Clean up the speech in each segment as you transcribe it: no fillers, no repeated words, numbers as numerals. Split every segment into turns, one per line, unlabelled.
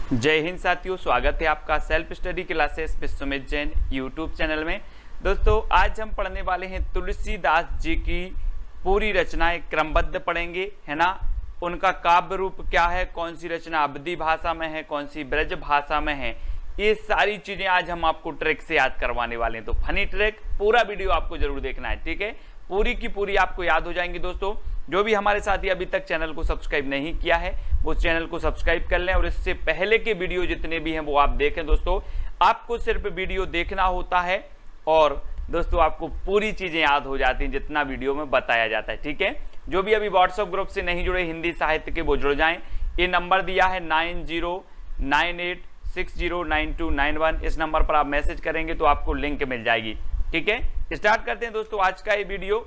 जय हिंद साथियों, स्वागत है आपका self study classes Vishwamit Jain YouTube channel में। दोस्तों आज हम पढ़ने वाले हैं तुलसीदास जी की पूरी रचनाएं क्रमबद्ध पढ़ेंगे, है ना। उनका काव्य रूप क्या है, कौन सी रचना अवधी भाषा में है, कौन सी ब्रज भाषा में है, ये सारी चीजें आज हम आपको ट्रिक से याद करवाने वाले हैं। तो फनी ट्रिक, पूरा वीडियो आपको जरूर देखना है, ठीक है। पूरी की पूरी आपको याद हो जाएंगी। दोस्तों जो भी हमारे साथी अभी तक चैनल को सब्सक्राइब नहीं किया है वो चैनल को सब्सक्राइब कर लें और इससे पहले के वीडियो जितने भी हैं वो आप देखें। दोस्तों आपको सिर्फ वीडियो देखना होता है और दोस्तों आपको पूरी चीजें याद हो जाती हैं जितना वीडियो में बताया जाता है, ठीक है। जो भी अभी व्हाट्सएप ग्रुप से नहीं जुड़े हिंदी साहित्य के वो जुड़ जाएं। ये नंबर दिया है 9098609291। इस नंबर पर आप मैसेज करेंगे तो आपको लिंक मिल जाएगी, ठीक है। स्टार्ट करते हैं दोस्तों आज का ये वीडियो।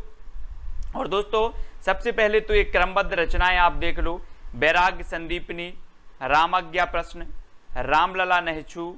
और दोस्तों सबसे पहले तो एक क्रमबद्ध रचनाएं आप देख लो। बैराग्य संदीपनी, रामज्ञा प्रश्न, रामलला नहछू,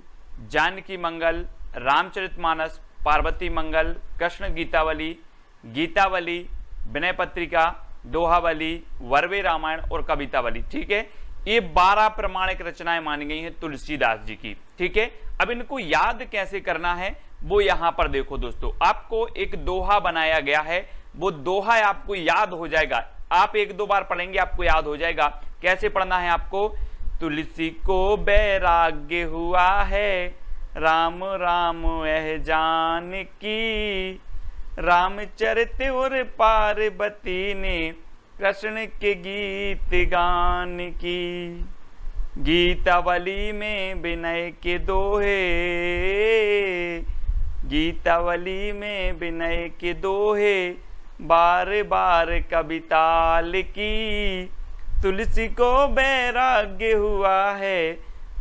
जानकी मंगल, रामचरितमानस, पार्वती मंगल, कृष्ण गीतावली, गीतावली, विनय पत्रिका, दोहावली, वर्वे रामायण और कवितावली, ठीक है। ये 12 प्रमाणिक रचनाएं मानी गई हैं तुलसीदास जी की, ठीक है। अब इनको याद कैसे करना है वो यहां पर देखो दोस्तों। आपको एक दोहा बनाया गया है, वो दोहा आपको याद हो जाएगा। आप एक दो बार पढ़ेंगे आपको याद हो जाएगा। कैसे पढ़ना है आपको? तुलसी को बैराग्य हुआ है, राम राम यह जानकी, रामचरित और पार्वती ने कृष्ण के गीत गान की। गीतावली में विनय के दोहे, गीतावली में विनय के दोहे, बार बार कविता लिखी। तुलसी को बैराग्य हुआ है,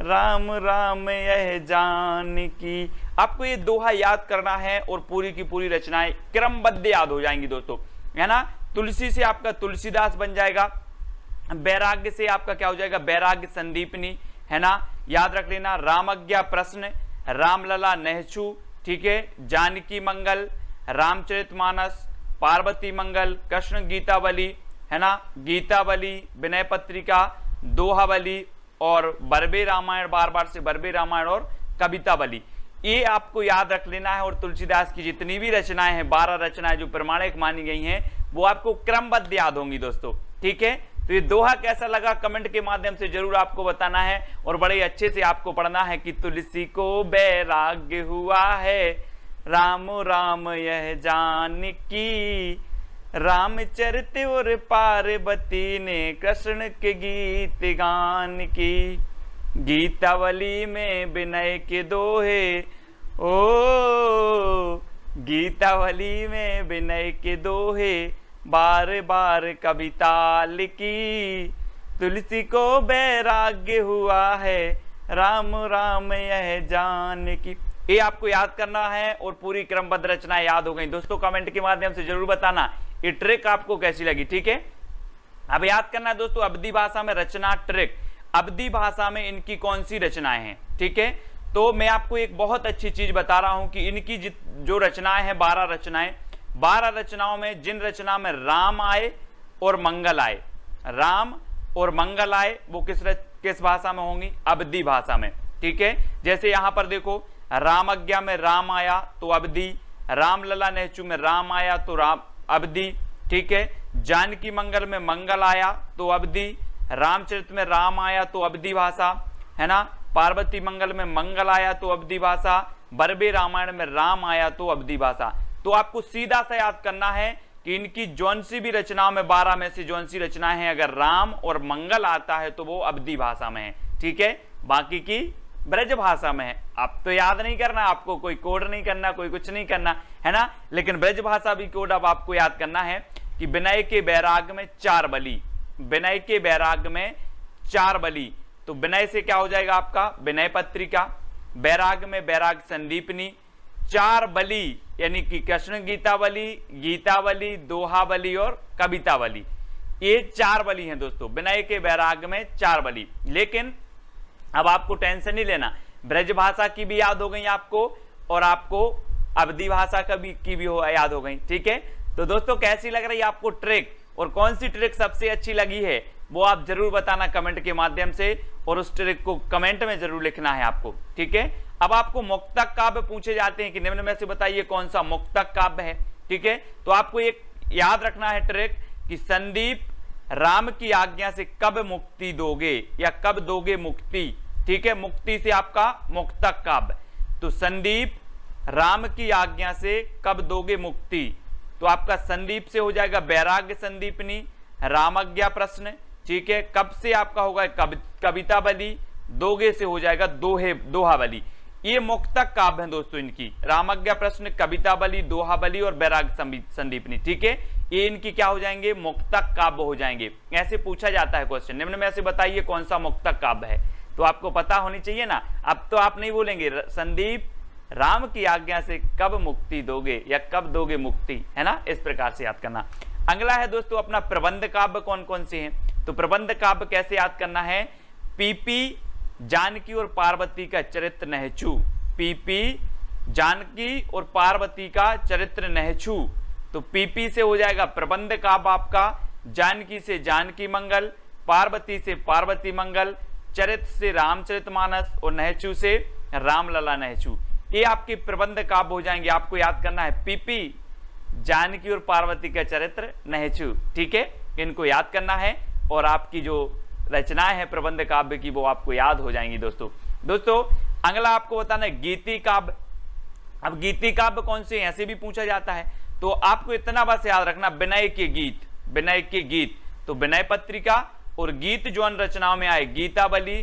राम राम यह जानकी। आपको ये दोहा याद करना है और पूरी की पूरी रचनाएं क्रमबद्ध याद हो जाएंगी दोस्तों, है ना। तुलसी से आपका तुलसीदास बन जाएगा, बैराग्य से आपका क्या हो जाएगा, बैराग्य संदीपनी, है ना, याद रख लेना। रामज्ञा प्रश्न, रामलला नहछू, ठीक है। जानकी मंगल, रामचरितमानस, पार्वती मंगल, कृष्ण गीतावली, है ना, गीतावली, विनय पत्रिका, दोहावली और वर्वे रामायण, बार बार से वर्वे रामायण और कवितावली, ये आपको याद रख लेना है। और तुलसीदास की जितनी भी रचनाएं हैं, 12 रचनाएं जो प्रमाणिक मानी गई हैं, वो आपको क्रमबद्ध याद होंगी दोस्तों, ठीक है। तो ये दोहा कैसा लगा कमेंट के माध्यम से जरूर आपको बताना है और बड़े अच्छे से आपको पढ़ना है कि तुलसी को बैराग्य हुआ है, राम राम यह जानकी, रामचरित और पार्वती ने कृष्ण के गीत गान की। गीतावली में विनय के दोहे, ओ गीतावली में विनय के दोहे, बार बार कविता लिखी। तुलसी को बैराग्य हुआ है, राम राम यह जानकी। ये आपको याद करना है और पूरी क्रमबद्ध रचनाएं याद हो गई। दोस्तों कमेंट के माध्यम से जरूर बताना ये ट्रिक आपको कैसी लगी, ठीक है। अब याद करना है दोस्तों अवधी भाषा में रचना ट्रिक। अवधी भाषा में इनकी कौन सी रचनाएं हैं, ठीक है। तो मैं आपको एक बहुत अच्छी चीज बता रहा हूं कि इनकी जो रचनाएं हैं, 12 रचनाएं, 12 रचनाओं में जिन रचना में राम आए और मंगल आए, राम और मंगल आए, वो किस भाषा में होंगी? अवधी भाषा में, ठीक है। जैसे यहां पर देखो, रामज्ञा में राम आया तो अवधी, रामलला नहछू में राम आया तो राम अवधी, ठीक है। जानकी मंगल में मंगल आया तो अवधी, रामचरित में राम आया तो अवधी भाषा, है ना। पार्वती मंगल में मंगल आया तो अवधी भाषा, वर्वे रामायण में राम आया तो अवधी भाषा। तो आपको सीधा सा याद करना है कि इनकी जौन सी भी रचनाओं में, 12 में से जौन सी रचनाएं हैं, अगर राम और मंगल आता है तो वो अवधी भाषा में है, ठीक है। बाकी की ब्रज भाषा में है। आप तो याद नहीं करना, आपको कोई कोड नहीं करना, कोई कुछ नहीं करना, है ना। लेकिन ब्रज भाषा भी कोड अब आपको याद करना है कि विनय के बैराग में 4 बली, विनय के बैराग में 4 बली। तो विनय से क्या हो जाएगा आपका विनय पत्रिका, बैराग में बैराग संदीपनी, 4 बली यानी कि कृष्ण गीतावली, गीतावली, दोहावली और कवितावली, ये 4 बली हैं दोस्तों। विनय के बैराग में 4 बली। लेकिन अब आपको टेंशन नहीं लेना, ब्रज भाषा की भी याद हो गई आपको और आपको अवधी भाषा की भी याद हो गई, ठीक है। तो दोस्तों कैसी लग रही है आपको ट्रिक और कौन सी ट्रिक सबसे अच्छी लगी है वो आप जरूर बताना कमेंट के माध्यम से, और उस ट्रिक को कमेंट में जरूर लिखना है आपको, ठीक है। अब आपको मुक्तक काव्य पूछे जाते हैं कि निम्न में से बताइए कौन सा मुक्तक काव्य है, ठीक है। तो आपको एक याद रखना है ट्रिक कि संदीप राम की आज्ञा से कब मुक्ति दोगे या कब दोगे मुक्ति, ठीक है। मुक्ति से आपका मुक्तक काव्य, तो संदीप राम की आज्ञा से कब दोगे मुक्ति, तो आपका संदीप से हो जाएगा वैराग्य संदीपनी, रामज्ञा प्रश्न, ठीक है। कब से आपका होगा कविता बली, दोगे से हो जाएगा दोहा बली। ये मुक्तक काव्य है दोस्तों इनकी, रामज्ञा प्रश्न, कविता बली, दोहा बली और वैराग्य संदीपनी, ठीक है। ये इनकी क्या हो जाएंगे, मुक्तक काव्य हो जाएंगे। ऐसे पूछा जाता है क्वेश्चन, निम्न में से बताइए कौन सा मुक्तक काव्य है, तो आपको पता होनी चाहिए ना। अब तो आप नहीं बोलेंगे संदीप राम की आज्ञा से कब मुक्ति दोगे या कब दोगे मुक्ति, है ना, इस प्रकार से याद करना। अगला है दोस्तों अपना प्रबंध काव्य कौन कौन से हैं, तो प्रबंध काव्य कैसे याद करना है, पीपी जानकी और पार्वती का चरित्र नहचू, पीपी जानकी और पार्वती का चरित्र नहचू, तो पीपी से हो जाएगा प्रबंध काव्य आपका, जानकी से जानकी मंगल, पार्वती से पार्वती मंगल, चरित्र से रामचरितमानस और नहचू से रामलला नहचू। ये आपके प्रबंध काव्य हो जाएंगे। आपको याद करना है पीपी जानकी और पार्वती का चरित्र नहचू, ठीक है, इनको याद करना है और आपकी जो रचनाएं हैं प्रबंध काव्य की वो आपको याद हो जाएंगी दोस्तों। अगला आपको बताना है गीति काव्य। अब गीति काव्य कौन से हैं ऐसे भी पूछा जाता है, तो आपको इतना बस याद रखना विनय के गीत, विनय के गीत, तो विनय पत्रिका और गीत जो अन्य रचनाओं में आए, गीतावली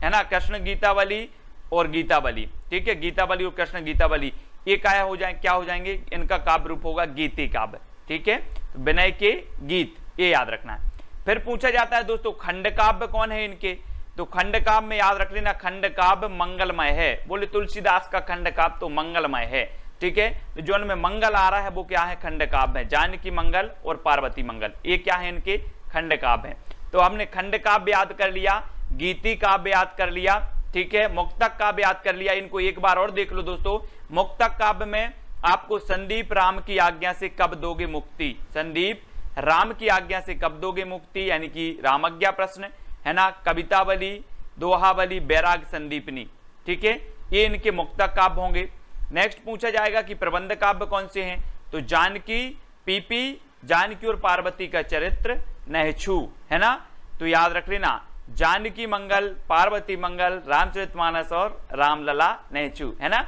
है ना, कृष्ण गीतावली और गीतावली, ठीक है, गीतावली और कृष्ण गीतावली, ये क्या हो जाएंगे, इनका काव्य रूप होगा गीति काव्य, ठीक है। तो विनय के गीत ये याद रखना है। फिर पूछा जाता है दोस्तों खंड काव्य कौन है इनके, तो खंड काव्य में याद रख लेना खंड काव्य मंगलमय है। बोले तुलसीदास का खंड काव्य तो मंगलमय है, ठीक है। तो जो उनमें मंगल आ रहा है वो क्या है, खंड काव्य है। जानकी मंगल और पार्वती मंगल, ये क्या है इनके खंड काव्य है। तो हमने खंड काव्य याद कर लिया, गीति काव्य याद कर लिया, ठीक है, मुक्तक काव्य याद कर लिया। इनको एक बार और देख लो दोस्तों। मुक्तक काव्य में आपको संदीप राम की आज्ञा से कब दोगे मुक्ति, संदीप राम की आज्ञा से कब दोगे मुक्ति, यानी कि रामज्ञा प्रश्न है ना, कवितावली, दोहावली, वैराग संदीपनी, ठीक है, ये इनके मुक्तक काव्य होंगे। नेक्स्ट पूछा जाएगा कि प्रबंध काव्य कौन से हैं, तो जानकी, पीपी जानकी और पार्वती का चरित्र नहचू, है ना, तो याद रख लेना जानकी मंगल, पार्वती मंगल, रामचरितमानस और रामलला नहचू, है ना।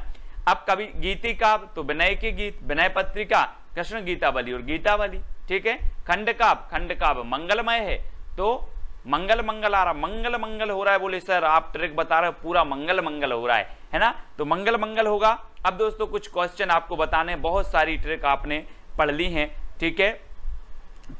अब कवि गीति काव्य तो विनय के गीत, विनय पत्रिका, कृष्ण गीतावली और गीतावली, ठीक है। खंड काव्य मंगलमय है, तो मंगल मंगल आ रहा, मंगल मंगल हो रहा है। बोले सर आप ट्रिक बता रहे हो पूरा मंगल मंगल हो रहा है ना, तो मंगल मंगल होगा। अब दोस्तों कुछ क्वेश्चन आपको बताने, बहुत सारी ट्रिक आपने पढ़ ली हैं, ठीक है।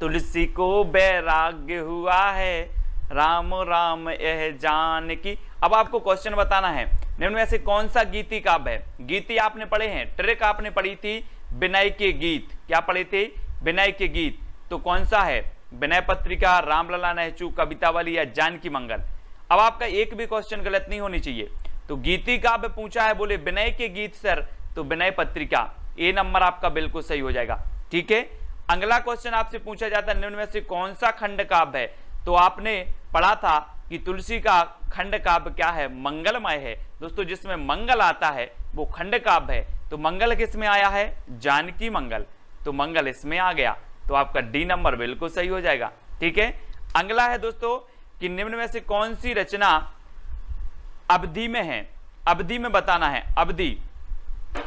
तुलसी को वैराग्य हुआ है, राम राम यह जानकी। अब आपको क्वेश्चन बताना है निम्न में से कौन सा गीति काव्य है। गीति आपने पढ़े हैं, ट्रिक आपने पढ़ी थी विनय के गीत, क्या पढ़े थे, विनय के गीत, तो कौन सा है, विनय पत्रिका, रामलला नहचू, कवितावली या जानकी मंगल। अब आपका एक भी क्वेश्चन गलत नहीं होनी चाहिए। तो गीति काव्य पूछा है, बोले विनय के गीत सर, तो विनय पत्रिका, ए नंबर आपका बिल्कुल सही हो जाएगा, ठीक है। अगला क्वेश्चन आपसे पूछा जाता है निम्न में से कौन सा खंड काव्य है, तो आपने पढ़ा था कि तुलसी का खंड काव्य क्या है, मंगलमय है दोस्तों, जिसमें मंगल आता है वो खंड काव्य है। तो मंगल किस में आया है, जानकी मंगल, तो मंगल इसमें आ गया, तो आपका डी नंबर बिल्कुल सही हो जाएगा, ठीक है। अगला है दोस्तों कि निम्न में से कौन सी रचना अवधि में है, अवधि में बताना है, अवधि।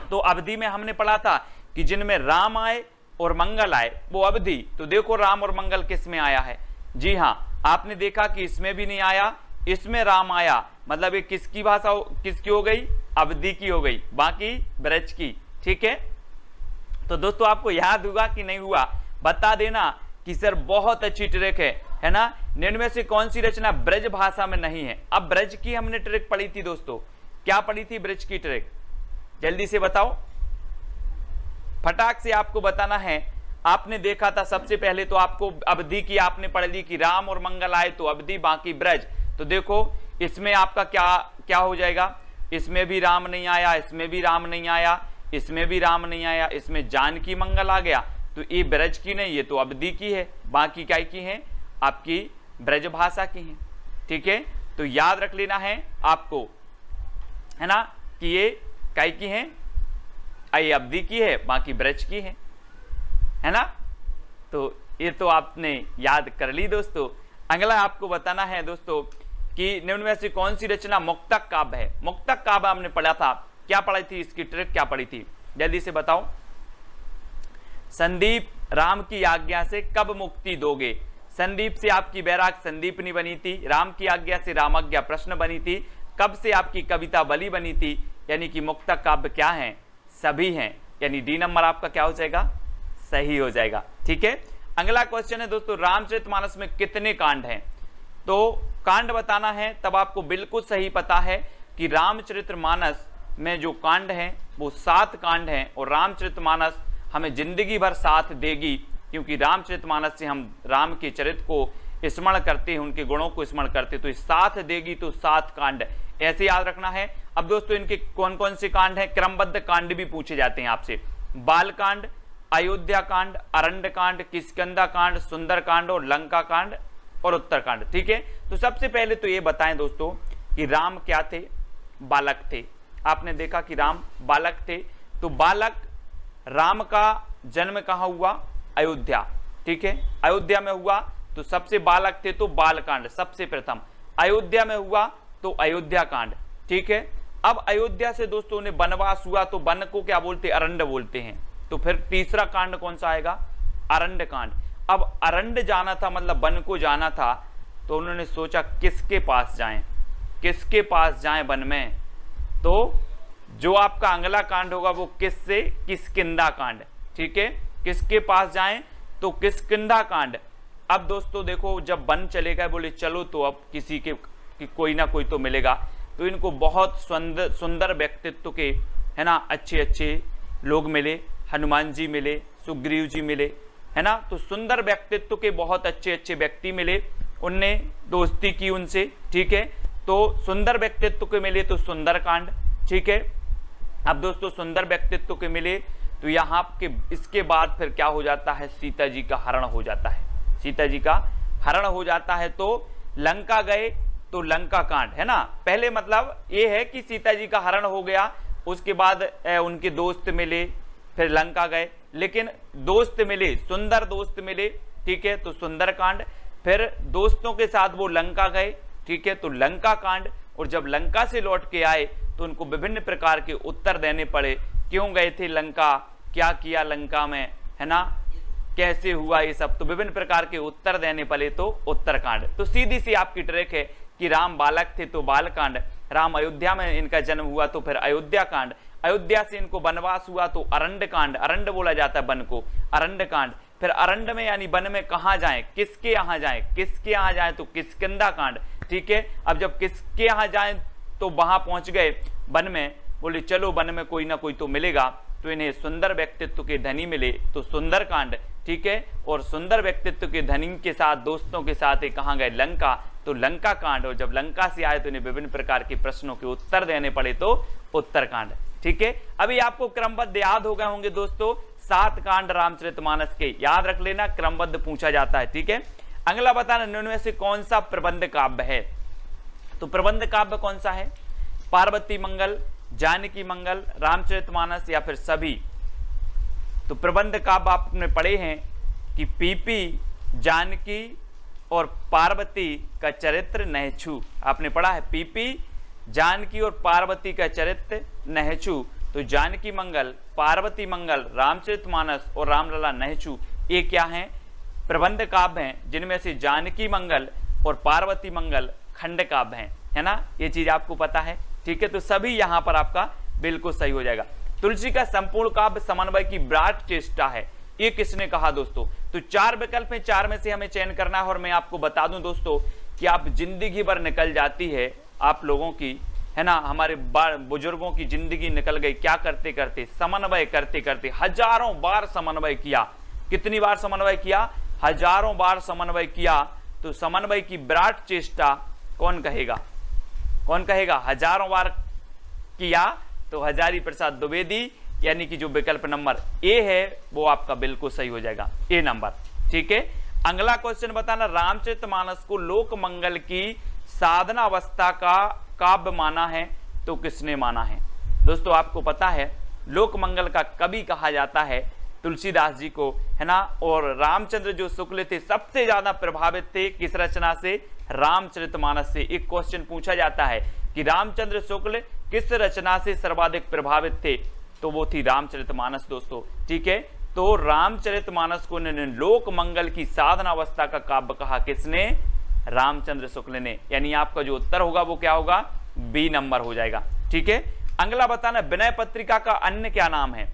तो अवधि में हमने पढ़ा था कि जिनमें राम आए और मंगल आए वो अवधि। तो देखो राम और मंगल किस में आया है, जी हाँ, आपने देखा कि इसमें भी नहीं आया, इसमें राम आया, मतलब ये किसकी भाषा किसकी हो गई, अवधि की हो गई, बाकी ब्रज की, ठीक है। तो दोस्तों आपको याद हुआ कि नहीं हुआ, बता देना कि सर बहुत अच्छी ट्रिक है ना। निम्न में से कौन सी रचना ब्रज भाषा में नहीं है। अब ब्रज की हमने ट्रिक पढ़ी थी दोस्तों, क्या पढ़ी थी ब्रज की ट्रिक, जल्दी से बताओ, फटाक से आपको बताना है। आपने देखा था सबसे पहले तो आपको अवधि की आपने पढ़ ली कि राम और मंगल आए तो अवधि बाकी ब्रज। तो देखो इसमें आपका क्या हो जाएगा, इसमें भी राम नहीं आया, इसमें भी राम नहीं आया, इसमें भी राम नहीं आया, इसमें जानकी मंगल आ गया, तो ये ब्रज की नहीं, ये तो अवधि की है, बाकी क्या की है, आपकी ब्रजभाषा की हैं, ठीक है। तो याद रख लेना है आपको, है ना, कि ये काय की हैं, ये अवधि की है, बाकी ब्रज की है ना। तो ये तो आपने याद कर ली दोस्तों। अगला आपको बताना है दोस्तों कि निम्न में से कौन सी रचना मुक्तक काव्य है। मुक्तक काव्य हमने पढ़ा था, क्या पढ़ी थी, इसकी ट्रिक क्या पढ़ी थी, जल्दी से बताओ। संदीप राम की आज्ञा से कब मुक्ति दोगे। संदीप से आपकी बैराग संदीपनी बनी थी, राम की आज्ञा से रामाज्ञा प्रश्न बनी थी, कब से आपकी कविता बलि बनी थी। यानी कि मुक्तक काव्य क्या है, सभी हैं, यानी डी नंबर आपका क्या हो जाएगा, सही हो जाएगा, ठीक है। अगला क्वेश्चन है दोस्तों, रामचरितमानस में कितने कांड हैं। तो कांड बताना है, तब आपको बिल्कुल सही पता है कि रामचरितमानस में जो कांड हैं वो 7 कांड हैं, और रामचरितमानस हमें जिंदगी भर साथ देगी, क्योंकि रामचरितमानस से हम राम के चरित्र को स्मरण करते हैं, उनके गुणों को स्मरण करते, तो साथ देगी, तो 7 कांड ऐसे याद रखना है। अब दोस्तों इनके कौन कौन से कांड हैं, क्रमबद्ध कांड भी पूछे जाते हैं आपसे, बाल कांड, अयोध्या कांड, अरण्य कांड, किष्किंधा कांड, सुंदर कांड और लंका कांड और उत्तर कांड, ठीक है। तो सबसे पहले तो ये बताएं दोस्तों कि राम क्या थे, बालक थे। आपने देखा कि राम बालक थे, तो बालक राम का जन्म कहाँ हुआ, अयोध्या, ठीक है, अयोध्या में हुआ, तो सबसे बालक थे तो बालकांड सबसे प्रथम अयोध्या में हुआ, तो अयोध्या कांड, ठीक है। अब अयोध्या से दोस्तों ने वनवास हुआ, तो वन को क्या बोलते, अरण्य बोलते हैं, तो फिर तीसरा कांड कौन सा आएगा, अरण्य कांड। अब अरण्य जाना था, मतलब वन को जाना था, तो उन्होंने सोचा किसके पास जाएं, किसके पास जाएं वन में, तो जो आपका अगला कांड होगा वो किससे, किष्किंधा कांड, ठीक है, किसके पास जाएं, तो किष्किंधा कांड। अब दोस्तों देखो, जब वन चले गए, बोले चलो तो अब किसी के कोई ना कोई तो मिलेगा, तो इनको बहुत सुंदर व्यक्तित्व के, है ना, अच्छे अच्छे लोग मिले, हनुमान जी मिले, सुग्रीव जी मिले, है ना, तो सुंदर व्यक्तित्व के बहुत अच्छे अच्छे व्यक्ति मिले, उनने दोस्ती की उनसे, ठीक है। तो सुंदर व्यक्तित्व के मिले तो सुंदर कांड, ठीक है। अब दोस्तों सुंदर व्यक्तित्व के मिले, तो यहाँ के इसके बाद फिर क्या हो जाता है, सीता जी का हरण हो जाता है, सीता जी का हरण हो जाता है, तो लंका गए, तो लंका कांड, है ना। पहले मतलब ये है कि सीता जी का हरण हो गया, उसके बाद उनके दोस्त मिले, फिर लंका गए, लेकिन दोस्त मिले, सुंदर दोस्त मिले, ठीक है, तो सुंदर कांड। फिर दोस्तों के साथ वो लंका गए, ठीक है, तो लंका कांड। और जब लंका से लौट के आए तो उनको विभिन्न प्रकार के उत्तर देने पड़े, क्यों गए थे लंका, क्या किया लंका में, है ना, कैसे हुआ ये सब, तो विभिन्न प्रकार के उत्तर देने पड़े, तो उत्तरकांड। तो सीधी सी आपकी ट्रिक है कि राम बालक थे तो बालकांड, राम अयोध्या में इनका जन्म हुआ तो फिर अयोध्या कांड, अयोध्या से इनको वनवास हुआ तो अरण्य कांड, अरण्य बोला जाता है वन को, अरण्य कांड। फिर अरण्य में यानी वन में कहाँ जाएं, किसके यहाँ जाएं, किसके यहाँ जाएं, तो किष्किंधा कांड, ठीक है। अब जब किसके यहाँ जाएं तो वहां पहुंच गए वन में, बोले चलो वन में कोई ना कोई तो मिलेगा, तो इन्हें सुंदर व्यक्तित्व के धनी मिले, तो सुंदर कांड, ठीक है। और सुंदर व्यक्तित्व के धनी के साथ, दोस्तों के साथ कहाँ गए, लंका, तो लंका कांड। और जब लंका से आए तो इन्हें विभिन्न प्रकार के प्रश्नों के उत्तर देने पड़े, तो उत्तरकांड, ठीक है। अभी आपको क्रमबद्ध याद हो गए होंगे दोस्तों, 7 कांड रामचरितमानस के, याद रख लेना, क्रमबद्ध पूछा जाता है, ठीक है। अगला बताना, निम्न में से कौन सा प्रबंध काव्य है। तो प्रबंध काव्य कौन सा है, पार्वती मंगल, जानकी मंगल, रामचरितमानस या फिर सभी। तो प्रबंध काव्य आपने पढ़े हैं कि पीपी, जानकी और पार्वती का चरित्र नहछू, आपने पढ़ा है, पीपी, जानकी और पार्वती का चरित्र नहछू। तो जानकी मंगल, पार्वती मंगल, रामचरितमानस और रामलला नहछू, ये क्या हैं, प्रबंध काव्य हैं, जिनमें से जानकी मंगल और पार्वती मंगल खंड काव्य हैं, है ना, ये चीज आपको पता है, ठीक है। तो सभी यहां पर आपका बिल्कुल सही हो जाएगा। तुलसी का संपूर्ण काव्य समन्वय की विराट चेष्टा है, ये किसने कहा दोस्तों। तो 4 विकल्प में 4 में से हमें चयन करना है, और मैं आपको बता दूं दोस्तों कि आप जिंदगी भर निकल जाती है आप लोगों की, है ना, हमारे बुजुर्गों की जिंदगी निकल गई, क्या करते करते, समन्वय करते करते, हजारों बार समन्वय किया। कितनी बार समन्वय किया, हजारों बार समन्वय किया। तो समन्वय की विराट चेष्टा कौन कहेगा, कौन कहेगा, हजारों बार किया, तो हजारी प्रसाद द्विवेदी, यानी कि जो विकल्प नंबर ए है वो आपका बिल्कुल सही हो जाएगा, ए नंबर, ठीक है। अगला क्वेश्चन बताना, रामचरितमानस को लोक मंगल की साधना अवस्था का काव्य माना है तो किसने माना है? दोस्तों आपको पता है लोक मंगल का कवि कहा जाता है तुलसीदास जी को, है ना। और रामचंद्र जो शुक्ल थे सबसे ज्यादा प्रभावित थे किस रचना से? रामचरितमानस से। एक क्वेश्चन पूछा जाता है कि रामचंद्र शुक्ल किस रचना से सर्वाधिक प्रभावित थे, तो वो थी रामचरितमानस दोस्तों, ठीक है। तो रामचरितमानस को लोक मंगल की साधना अवस्था का काव्य कहा किसने? रामचंद्र शुक्ल ने। यानी आपका जो उत्तर होगा वो क्या होगा? बी नंबर हो जाएगा, ठीक है। अगला बताना, विनय पत्रिका का अन्य क्या नाम है?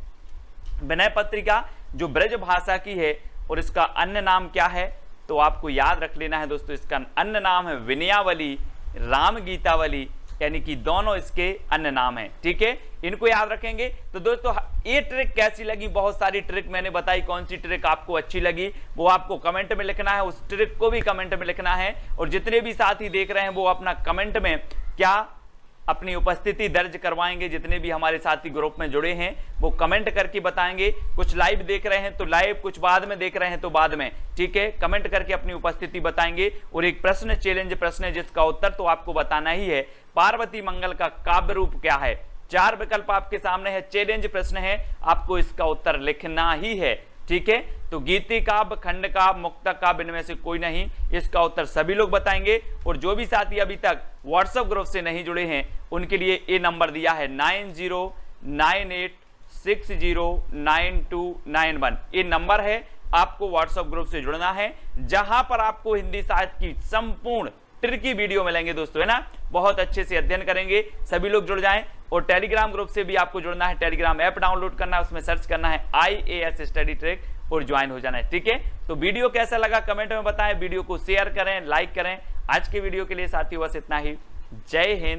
विनय पत्रिका जो ब्रज भाषा की है और इसका अन्य नाम क्या है? तो आपको याद रख लेना है दोस्तों, इसका अन्य नाम है विनयावली, राम गीतावली, यानी कि दोनों इसके अन्य नाम हैं, ठीक है। इनको याद रखेंगे। तो दोस्तों ये ट्रिक कैसी लगी? बहुत सारी ट्रिक मैंने बताई, कौन सी ट्रिक आपको अच्छी लगी वो आपको कमेंट में लिखना है, उस ट्रिक को भी कमेंट में लिखना है। और जितने भी साथी देख रहे हैं वो अपना कमेंट में क्या अपनी उपस्थिति दर्ज करवाएंगे, जितने भी हमारे साथी ग्रुप में जुड़े हैं वो कमेंट करके बताएंगे। कुछ लाइव देख रहे हैं तो लाइव, कुछ बाद में देख रहे हैं तो बाद में, ठीक है। कमेंट करके अपनी उपस्थिति बताएंगे। और एक प्रश्न, चैलेंज प्रश्न है जिसका उत्तर तो आपको बताना ही है। पार्वती मंगल का काव्य रूप क्या है? 4 विकल्प आपके सामने है, चैलेंज प्रश्न है, आपको इसका उत्तर लिखना ही है, ठीक है। तो गीति काव्य, खंड काव्य, मुक्तक काव्य, इनमें से कोई नहीं, इसका उत्तर सभी लोग बताएंगे। और जो भी साथी अभी तक व्हाट्सएप ग्रुप से नहीं जुड़े हैं उनके लिए ये नंबर दिया है 9098609291, ये नंबर है, आपको व्हाट्सएप ग्रुप से जुड़ना है, जहां पर आपको हिंदी साहित्य की संपूर्ण ट्रिकी वीडियो मिलेंगे दोस्तों, है ना। बहुत अच्छे से अध्ययन करेंगे, सभी लोग जुड़ जाएं। और टेलीग्राम ग्रुप से भी आपको जुड़ना है, टेलीग्राम ऐप डाउनलोड करना है, उसमें सर्च करना है IAS स्टडी ट्रिक और ज्वाइन हो जाना है, ठीक है। तो वीडियो कैसा लगा कमेंट में बताएं, वीडियो को शेयर करें, लाइक करें। आज के वीडियो के लिए साथियों बस इतना ही। जय हिंद,